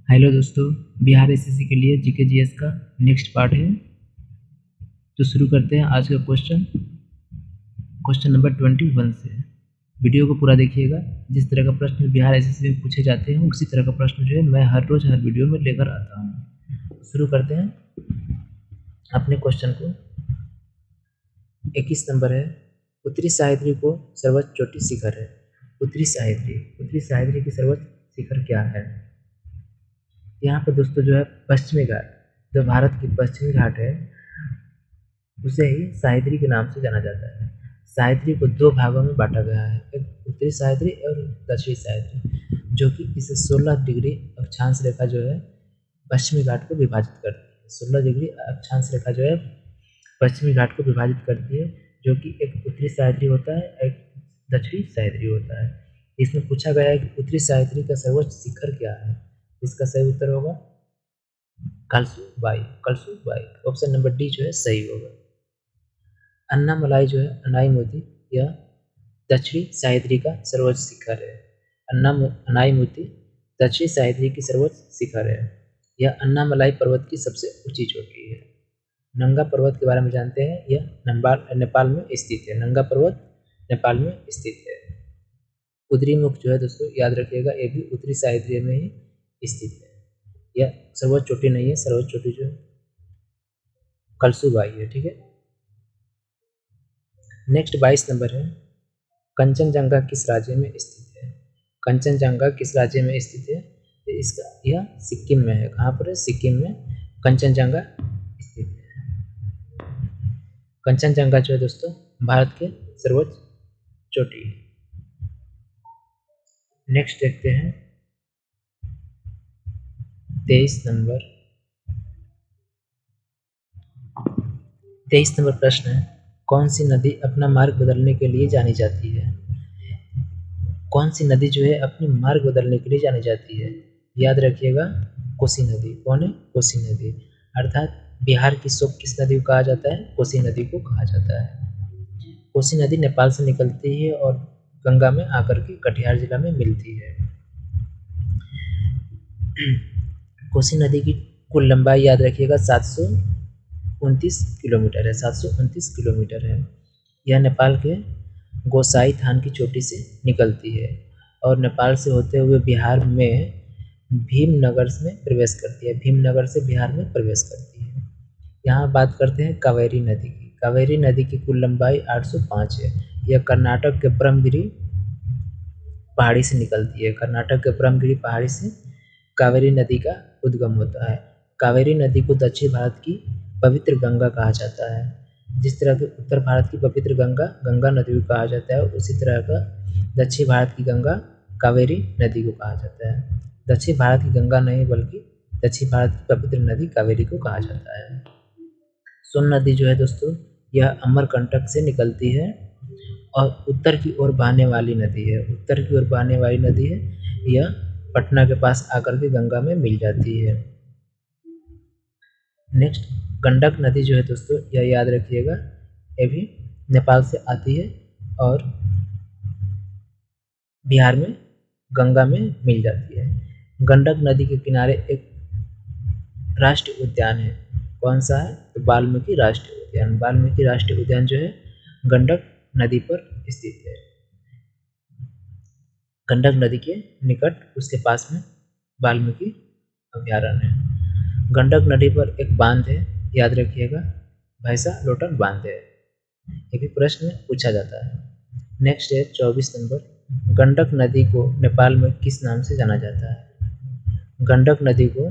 Hello दोस्तों, Bihar SSC के लिए जीके जीएस का नेक्स्ट पार्ट है। तो शुरू करते हैं आज का क्वेश्चन नंबर 21 से। वीडियो को पूरा देखिएगा। जिस तरह का प्रश्न बिहार एसएससी में पूछे जाते हैं उसी तरह का प्रश्न जो है मैं हर रोज हर वीडियो में लेकर आता हूँ। शुरू करते हैं अपने क्वेश्चन को। 21 नंबर है, उत्तरी सह्याद्री को सर्वोच्च चोटी शिखर है। उत्तरी सह्याद्री की सर्वोच्च शिखर क्या है? यहाँ पर दोस्तों जो है पश्चिमी घाट, जो भारत की पश्चिमी घाट है उसे ही सह्याद्री के नाम से जाना जाता है। सह्याद्री को दो भागों में बांटा गया है, एक उत्तरी सह्याद्री और दक्षिणी सह्याद्री, जो कि इसे 16 डिग्री अक्षांश रेखा जो है पश्चिमी घाट को विभाजित करती है। 16 डिग्री अक्षांश रेखा जो है पश्चिमी घाट को विभाजित करती है, जो कि एक उत्तरी सह्याद्री होता है, एक दक्षिणी सह्याद्री होता है। इसमें पूछा गया है कि उत्तरी सह्याद्री का सर्वोच्च शिखर क्या है। इसका सही उत्तर होगा कलसुबाई। ऑप्शन नंबर डी जो है सही होगा। अन्नामलाई जो है अनाईमुदी यह दक्षिणी सह्याद्री का सर्वोच्च शिखर है। अनाईमुदी दक्षिणी सह्याद्री की सर्वोच्च शिखर है। यह अन्नामलाई पर्वत की सबसे ऊंची चोटी है। नंगा पर्वत के बारे में जानते हैं, यह नेपाल में स्थित है। नंगा पर्वत नेपाल में स्थित है। कुद्रेमुख जो है दोस्तों याद रखिएगा, ये भी उत्तरी सह्याद्री में ही स्थित है। यह सर्वोच्च चोटी नहीं है, सर्वोच्च चोटी जो है कलसुबाई है। ठीक है, नेक्स्ट 22 नंबर है, कंचनजंगा किस राज्य में स्थित है? कंचनजंगा किस राज्य में स्थित है? इसका यह सिक्किम में है। कहाँ पर है? सिक्किम में कंचनजंगा स्थित है। कंचनजंगा जो है दोस्तों भारत के सर्वोच्च चोटी है। नेक्स्ट देखते हैं 23 नंबर प्रश्न है, कौन सी नदी अपना मार्ग बदलने के लिए जानी जाती है? कौन सी नदी जो है अपनी मार्ग बदलने के लिए जानी जाती है? याद रखिएगा, कोसी नदी। कौन है? कोसी नदी। अर्थात बिहार की शोक किस नदी को कहा जाता है? कोसी नदी को कहा जाता है। कोसी नदी नेपाल से निकलती है और गंगा में आकर के कटिहार जिला में मिलती है। कोसी नदी की कुल लंबाई याद रखिएगा 729 किलोमीटर है। 729 किलोमीटर है। यह नेपाल के गोसाई थान की चोटी से निकलती है और नेपाल से होते हुए बिहार में भीमनगर में प्रवेश करती है। भीमनगर से बिहार में प्रवेश करती है। यहाँ बात करते हैं कावेरी नदी की। कावेरी नदी की कुल लंबाई 805 है। यह कर्नाटक के ब्रह्मगिरी पहाड़ी से निकलती है। कर्नाटक के ब्रह्मगिरी पहाड़ी से कावेरी नदी का उद्गम होता है। कावेरी नदी को दक्षिण भारत की पवित्र गंगा कहा जाता है। जिस तरह के उत्तर भारत की पवित्र गंगा नदी को कहा जाता है, उसी तरह का दक्षिण भारत की गंगा कावेरी नदी को कहा जाता है। दक्षिण भारत की गंगा नहीं बल्कि दक्षिण भारत की पवित्र नदी कावेरी को कहा जाता है। सोन नदी जो है दोस्तों यह अमरकंटक से निकलती है और उत्तर की ओर बहने वाली नदी है। उत्तर की ओर बहने वाली नदी है। यह पटना के पास आकर के गंगा में मिल जाती है। नेक्स्ट गंडक नदी जो है दोस्तों यह याद रखिएगा, ये भी नेपाल से आती है और बिहार में गंगा में मिल जाती है। गंडक नदी के किनारे एक राष्ट्रीय उद्यान है। कौन सा है? तो वाल्मीकि राष्ट्रीय उद्यान। वाल्मीकि राष्ट्रीय उद्यान जो है गंडक नदी पर स्थित है। गंडक नदी के निकट उसके पास में वाल्मीकि अभ्यारण्य है। गंडक नदी पर एक बांध है, याद रखिएगा, भैंसा लोटन बांध है। ये भी प्रश्न पूछा जाता है। नेक्स्ट है 24 नंबर, गंडक नदी को नेपाल में किस नाम से जाना जाता है? गंडक नदी को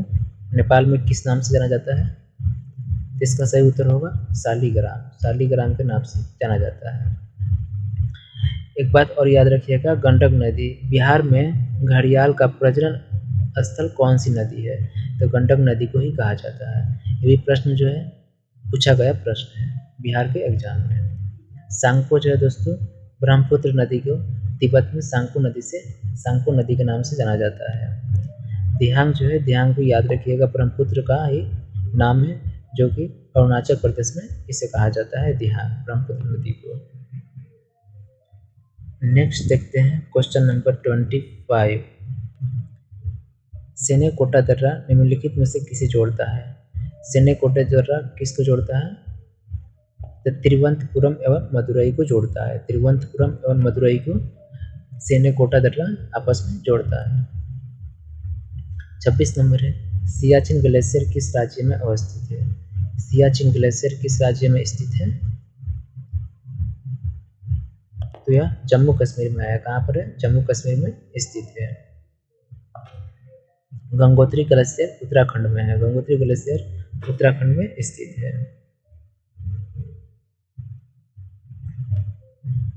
नेपाल में किस नाम से जाना जाता है? इसका सही उत्तर होगा शालिग्राम। शालिग्राम के नाम से जाना जाता है। एक बात और याद रखिएगा, गंडक नदी बिहार में घड़ियाल का प्रजनन स्थल कौन सी नदी है? तो गंडक नदी को ही कहा जाता है। ये भी प्रश्न जो है पूछा गया प्रश्न है बिहार के एग्जाम में। सांगपो जो है दोस्तों ब्रह्मपुत्र नदी को तिब्बत में सांगपो नदी के नाम से जाना जाता है। दिहांग जो है, दिहांग को याद रखिएगा, ब्रह्मपुत्र का ही नाम है, जो कि अरुणाचल प्रदेश में इसे कहा जाता है दिहांग, ब्रह्मपुत्र नदी को। नेक्स्ट देखते हैं क्वेश्चन नंबर 25, सेनेकोटा दर्रा निम्नलिखित में से किसे जोड़ता है? सेनेकोटा दर्रा किसको जोड़ता है? तो तिरुवनंतपुरम एवं मदुरई को जोड़ता है। तिरुवनंतपुरम एवं मदुरई को सेनेकोटा दर्रा आपस में जोड़ता है। 26 नंबर है, सियाचिन ग्लेशियर किस राज्य में अवस्थित है? सियाचिन ग्लेशियर किस राज्य में स्थित है? तो यह जम्मू कश्मीर में है। कहाँ पर है? जम्मू कश्मीर में स्थित है। गंगोत्री ग्लेशियर उत्तराखंड में है। गंगोत्री ग्लेशियर उत्तराखंड में स्थित है।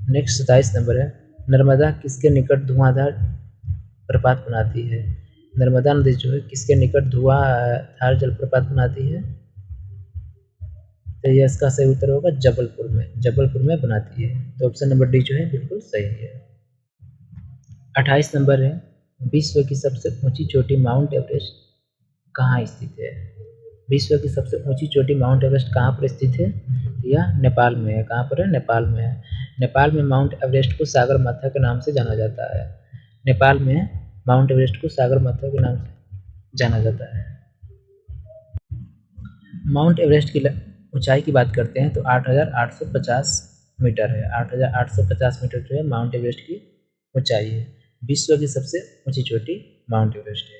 नेक्स्ट 27 नंबर है, नर्मदा किसके निकट धुआंधार प्रपात बनाती है? नर्मदा नदी जो है किसके निकट धुआंधार जलप्रपात बनाती है? तो ये इसका सही उत्तर होगा जबलपुर में। जबलपुर में बनाती है। तो ऑप्शन नंबर डी जो है बिल्कुल सही है। 28 नंबर है, विश्व की सबसे ऊंची चोटी माउंट एवरेस्ट कहाँ स्थित है? विश्व की सबसे ऊंची चोटी माउंट एवरेस्ट कहाँ पर स्थित है? यह नेपाल में है। कहाँ पर है? नेपाल में है। नेपाल में माउंट एवरेस्ट को सागर माथा के नाम से जाना जाता है। नेपाल में माउंट एवरेस्ट को सागर माथा के नाम से जाना जाता है। माउंट एवरेस्ट की ऊंचाई की बात करते हैं तो 8,850 मीटर है। 8,850 मीटर जो है माउंट एवरेस्ट की ऊंचाई है। विश्व की सबसे ऊंची चोटी माउंट एवरेस्ट है।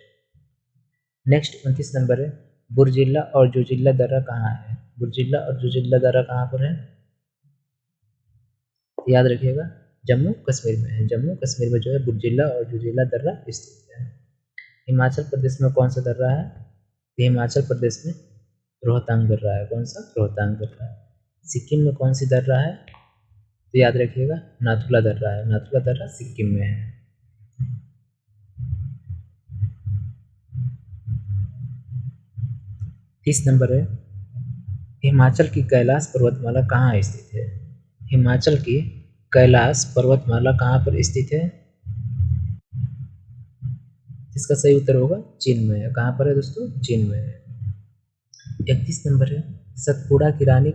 नेक्स्ट 29 नंबर है, बुर्जिल्ला और जोजिल्ला दर्रा कहाँ है? बुर्जिल्ला और जोजिल्ला दर्रा कहाँ पर है? याद रखिएगा जम्मू कश्मीर में है। जम्मू कश्मीर में जो है बुर्जिल्ला और जोजिल्ला दर्रा स्थित है। हिमाचल प्रदेश में कौन सा दर्रा है? हिमाचल प्रदेश में रोहतांग दर्रा है। कौन सा? रोहतांग दर्रा है। सिक्किम में कौन सी दर्रा है? तो याद रखिएगा नाथुला दर्रा है। नाथुला दर्रा सिक्किम में है। तीस नंबर है, हिमाचल की कैलाश पर्वतमाला कहाँ स्थित है? हिमाचल की कैलाश पर्वतमाला कहाँ पर स्थित है? इसका सही उत्तर होगा चीन में है। कहाँ पर है दोस्तों? चीन में है। 31 नंबर है, सतपुड़ा की रानी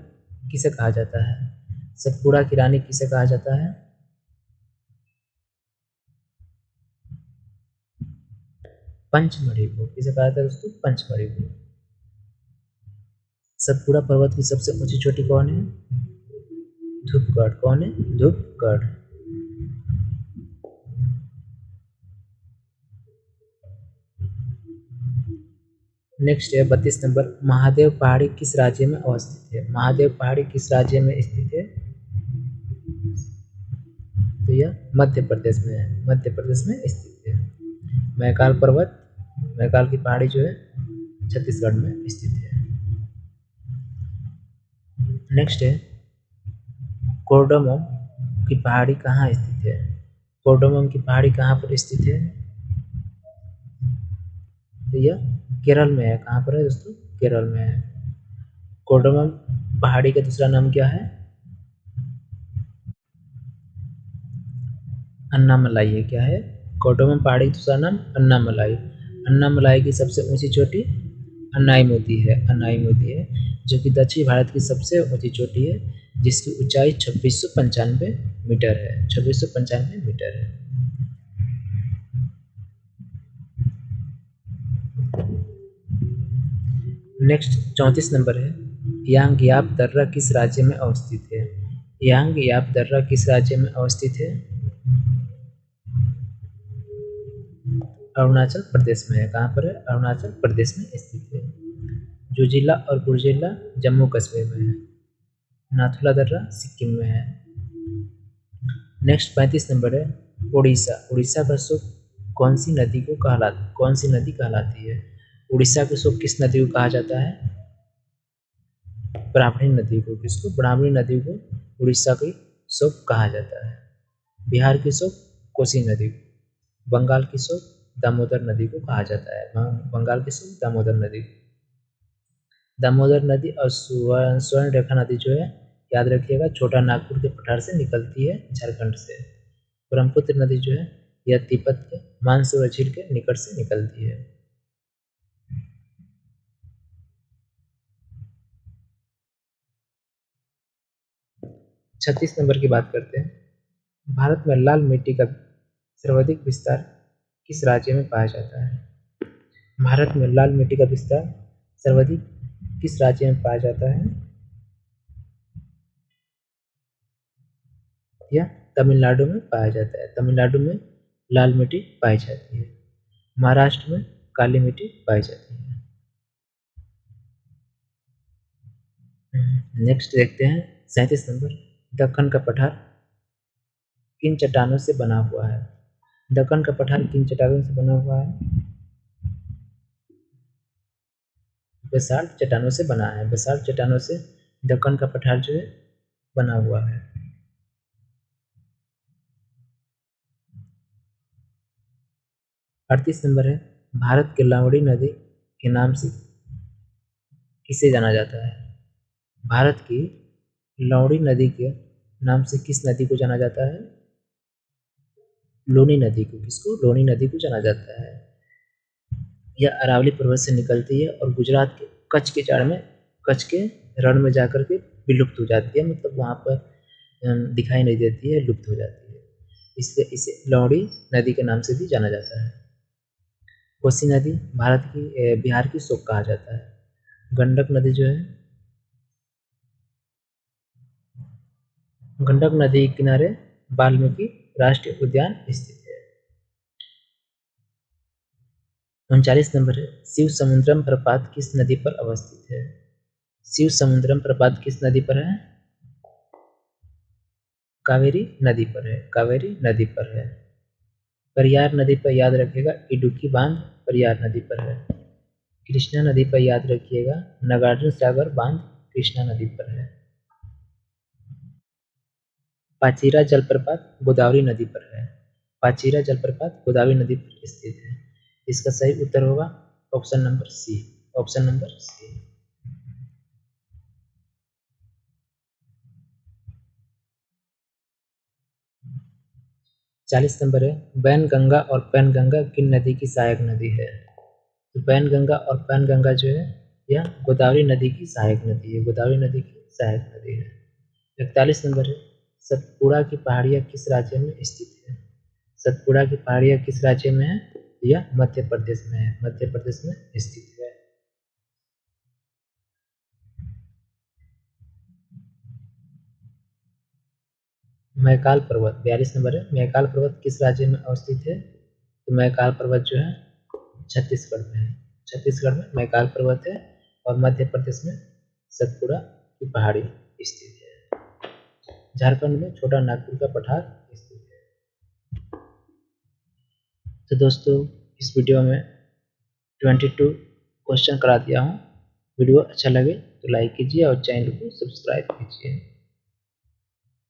किसे कहा जाता है? सतपुड़ा की रानी किसे कहा जाता है? पंचमढ़ी को। किसे कहा जाता है दोस्तों? पंचमढ़ी को। सतपुड़ा पर्वत की सबसे ऊंची चोटी कौन है? धूपगढ़। कौन है? धूपगढ़। नेक्स्ट है 32 नंबर, महादेव पहाड़ी किस राज्य में अवस्थित है? महादेव पहाड़ी किस राज्य में स्थित है? तो यह मध्य प्रदेश में है। मध्य प्रदेश में स्थित है। मैकाल पर्वत, मैकाल की पहाड़ी जो है छत्तीसगढ़ में स्थित है। नेक्स्ट है, कोर्डोमम की पहाड़ी कहाँ स्थित है? कोर्डोमम की पहाड़ी कहाँ पर स्थित है? तो यह केरल में है। कहाँ पर है दोस्तों? केरल में है। कोर्डोमम पहाड़ी का दूसरा नाम क्या है? अन्नामलाई है। क्या है? कोर्डोमम पहाड़ी का दूसरा नाम अन्नामलाई। अन्नामलाई की सबसे ऊंची चोटी अन्नाईमुदी है। अन्नाईमुदी है जो कि दक्षिण भारत की सबसे ऊंची चोटी है, जिसकी ऊंचाई 2695 मीटर है। 2695 मीटर है। नेक्स्ट 34 नंबर है, यांग याप दर्रा किस राज्य में अवस्थित है? यांग याप दर्रा किस राज्य में अवस्थित है? अरुणाचल प्रदेश में है। कहाँ पर है? अरुणाचल प्रदेश में स्थित है। जोजिला और बुर्जिला जम्मू कश्मीर में है। नाथुला दर्रा सिक्किम में है। नेक्स्ट 35 नंबर है, उड़ीसा। उड़ीसा का सुख कौन सी नदी कहलाती है? उड़ीसा के सुख किस नदी को कहा जाता है? ब्राह्मणी नदी को। किसको? ब्राह्मणी नदी को उड़ीसा की सुख कहा जाता है। बिहार की सुख कोसी नदी को। बंगाल की सुख दामोदर नदी को कहा जाता है। बंगाल की सुख दामोदर नदी। दामोदर नदी और स्वर्ण रेखा नदी जो है याद रखिएगा छोटा नागपुर के पठार से निकलती है, झारखंड से। ब्रह्मपुत्र नदी जो है यह तिब्बत के मानसरोवर झील के निकट से निकलती है। छत्तीस नंबर की बात करते हैं, भारत में लाल मिट्टी का सर्वाधिक विस्तार किस राज्य में पाया जाता है? भारत में लाल मिट्टी का विस्तार सर्वाधिक किस राज्य में पाया जाता है? यह तमिलनाडु में पाया जाता है। तमिलनाडु में लाल मिट्टी पाई जाती है। महाराष्ट्र में काली मिट्टी पाई जाती है। नेक्स्ट देखते हैं 37 नंबर, दक्कन का पठार किन चट्टानों से बना हुआ है? दक्कन का पठार किन चट्टानों से बना हुआ है? बेसाल्ट चट्टानों से बना है। बेसाल्ट चट्टानों से दक्कन का पठार जो है बना हुआ है। 38 नंबर है, भारत के लावड़ी नदी के नाम से किसे जाना जाता है? भारत की लौड़ी नदी के नाम से किस नदी को जाना जाता है? लोनी नदी को। किसको? लोनी नदी को जाना जाता है। यह अरावली पर्वत से निकलती है और गुजरात के कच्छ के जाड़ में, कच्छ के रण में जाकर के विलुप्त हो जाती है, मतलब वहाँ पर दिखाई नहीं देती है, लुप्त हो जाती है। इसलिए इसे लौड़ी नदी के नाम से भी जाना जाता है। कोसी नदी भारत की बिहार की शोक कहा जाता है। गंडक नदी जो है, गंडक नदी के किनारे वाल्मीकि राष्ट्रीय उद्यान स्थित है। 39 नंबर है, शिव समुद्रम प्रपात किस नदी पर अवस्थित है? शिव समुद्रम प्रपात किस नदी पर है? कावेरी नदी पर है। कावेरी नदी पर है। परियार नदी पर याद रखिएगा इडुक्की बांध परियार नदी पर है। कृष्णा नदी पर याद रखिएगा नागार्जुन सागर बांध कृष्णा नदी पर है। पाचीरा जलप्रपात गोदावरी नदी पर है। पाचीरा जलप्रपात गोदावरी नदी पर स्थित है। इसका सही उत्तर होगा option number C. Option number C. 40 number है, बैनगंगा और पैनगंगा किन नदी की सहायक नदी है? तो बैनगंगा और पैनगंगा जो है यह गोदावरी नदी की सहायक नदी है। गोदावरी नदी की सहायक नदी है। 41 नंबर है, सतपुड़ा की पहाड़ियाँ किस राज्य में स्थित है? सतपुड़ा की पहाड़ियाँ किस राज्य में है? यह मध्य प्रदेश में है। मध्य प्रदेश में स्थित है। मैकाल पर्वत 42 नंबर है, मैकाल पर्वत किस राज्य में अवस्थित है? तो मैकाल पर्वत जो है छत्तीसगढ़ में है। छत्तीसगढ़ में मैकाल पर्वत है और मध्य प्रदेश में सतपुड़ा की पहाड़ी स्थित है। झारखंड में छोटा नागपुर का पठार स्थित है। तो दोस्तों इस वीडियो में 22 क्वेश्चन करा दिया हूँ। वीडियो अच्छा लगे तो लाइक कीजिए और चैनल को सब्सक्राइब कीजिए।